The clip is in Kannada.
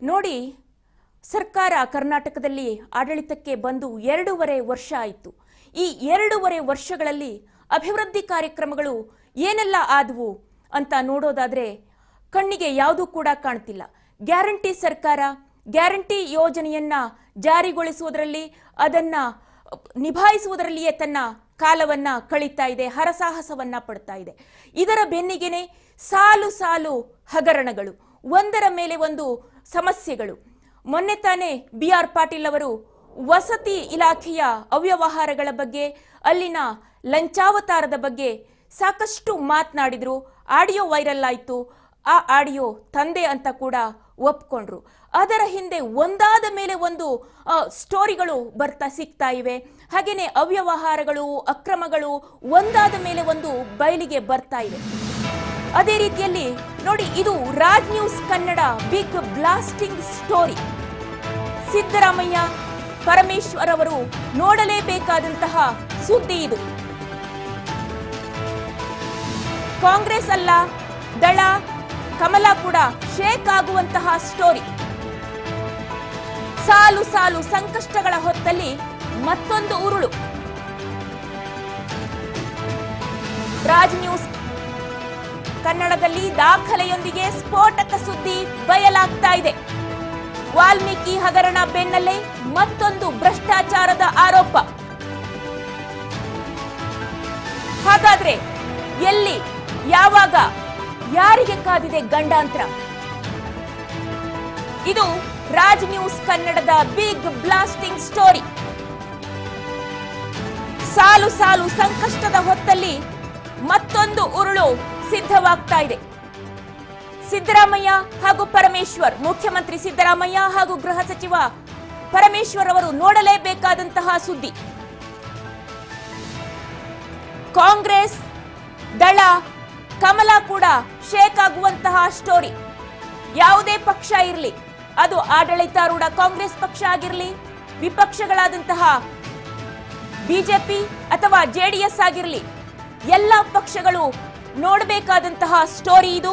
ನೋಡಿ, ಸರ್ಕಾರ ಕರ್ನಾಟಕದಲ್ಲಿ ಆಡಳಿತಕ್ಕೆ ಬಂದು 2.5 ವರ್ಷ ಆಯಿತು. ಈ 2.5 ವರ್ಷಗಳಲ್ಲಿ ಅಭಿವೃದ್ಧಿ ಕಾರ್ಯಕ್ರಮಗಳು ಏನೆಲ್ಲ ಆದವು ಅಂತ ನೋಡೋದಾದ್ರೆ ಕಣ್ಣಿಗೆ ಯಾವುದೂ ಕೂಡ ಕಾಣ್ತಿಲ್ಲ. ಗ್ಯಾರಂಟಿ ಸರ್ಕಾರ ಗ್ಯಾರಂಟಿ ಯೋಜನೆಯನ್ನ ಜಾರಿಗೊಳಿಸುವುದರಲ್ಲಿ ಅದನ್ನ ನಿಭಾಯಿಸುವುದರಲ್ಲಿಯೇ ತನ್ನ ಕಾಲವನ್ನ ಕಳೀತಾ ಇದೆ, ಹರಸಾಹಸವನ್ನ ಪಡ್ತಾ ಇದೆ. ಇದರ ಬೆನ್ನಿಗೆನೆ ಸಾಲು ಸಾಲು ಹಗರಣಗಳು, ಒಂದರ ಮೇಲೆ ಒಂದು ಸಮಸ್ಯೆಗಳು. ಮೊನ್ನೆ ತಾನೇ BR ಪಾಟೀಲ್ ಅವರು ವಸತಿ ಇಲಾಖೆಯ ಅವ್ಯವಹಾರಗಳ ಬಗ್ಗೆ, ಅಲ್ಲಿನ ಲಂಚಾವತಾರದ ಬಗ್ಗೆ ಸಾಕಷ್ಟು ಮಾತನಾಡಿದ್ರು. ಆಡಿಯೋ ವೈರಲ್ ಆಯಿತು. ಆ ಆಡಿಯೋ ತಂದೆ ಅಂತ ಕೂಡ ಒಪ್ಕೊಂಡ್ರು. ಅದರ ಹಿಂದೆ ಒಂದಾದ ಮೇಲೆ ಒಂದು ಸ್ಟೋರಿಗಳು ಸಿಗ್ತಾ ಇವೆ. ಹಾಗೇನೆ ಅವ್ಯವಹಾರಗಳು, ಅಕ್ರಮಗಳು ಒಂದಾದ ಮೇಲೆ ಒಂದು ಬಯಲಿಗೆ ಬರ್ತಾ ಇವೆ. ಅದೇ ರೀತಿಯಲ್ಲಿ ನೋಡಿ, ಇದು Raj news Kannada big blasting story. Siddaramaiah, Parameshwar ಅವರು ನೋಡಲೇಬೇಕಾದಂತಹ ಸುದ್ದಿ ಇದು. ಕಾಂಗ್ರೆಸ್ ಅಲ್ಲ, ದಳ, ಕಮಲ ಕೂಡ ಶೇಕ್ ಆಗುವಂತಹ ಸ್ಟೋರಿ. ಸಾಲು ಸಾಲು ಸಂಕಷ್ಟಗಳ ಹೊತ್ತಲ್ಲಿ ಮತ್ತೊಂದು ಉರುಳು. ರಾಜ್ ನ್ಯೂಸ್ ಕನ್ನಡದಲ್ಲಿ ದಾಖಲೆಯೊಂದಿಗೆ ಸ್ಫೋಟಕ ಸುದ್ದಿ ಬಯಲಾಗ್ತಾ ಇದೆ. ವಾಲ್ಮೀಕಿ ಹಗರಣ ಬೆನ್ನಲ್ಲೇ ಮತ್ತೊಂದು ಭ್ರಷ್ಟಾಚಾರದ ಆರೋಪ. ಹಾಗಾದ್ರೆ ಎಲ್ಲಿ, ಯಾವಾಗ, ಯಾರಿಗೆ ಕಾದಿದೆ ಗಂಡಾಂತರ? ಇದು ರಾಜ್ ನ್ಯೂಸ್ ಕನ್ನಡದ ಬಿಗ್ ಬ್ಲಾಸ್ಟಿಂಗ್ ಸ್ಟೋರಿ. ಸಾಲು ಸಾಲು ಸಂಕಷ್ಟದ ಹೊತ್ತಲ್ಲಿ ಮತ್ತೊಂದು ಉರುಳು ಸಿದ್ಧವಾಗ್ತಾ ಇದೆ. ಸಿದ್ದರಾಮಯ್ಯ ಹಾಗೂ ಪರಮೇಶ್ವರ್, ಮುಖ್ಯಮಂತ್ರಿ ಸಿದ್ದರಾಮಯ್ಯ ಹಾಗೂ ಗೃಹ ಸಚಿವ ಪರಮೇಶ್ವರ್ ಅವರು ನೋಡಲೇಬೇಕಾದಂತಹ ಸುದ್ದಿ. ಕಾಂಗ್ರೆಸ್, ದಳ, ಕಮಲ ಕೂಡ ಶೇಕ್ ಆಗುವಂತಹ ಸ್ಟೋರಿ. ಯಾವುದೇ ಪಕ್ಷ ಇರಲಿ, ಅದು ಆಡಳಿತಾರೂಢ ಕಾಂಗ್ರೆಸ್ ಪಕ್ಷ ಆಗಿರಲಿ, ವಿಪಕ್ಷಗಳಾದಂತಹ ಬಿಜೆಪಿ ಅಥವಾ JDS ಆಗಿರಲಿ, ಎಲ್ಲ ಪಕ್ಷಗಳು ನೋಡಬೇಕಾದಂತಹ ಸ್ಟೋರಿ ಇದು.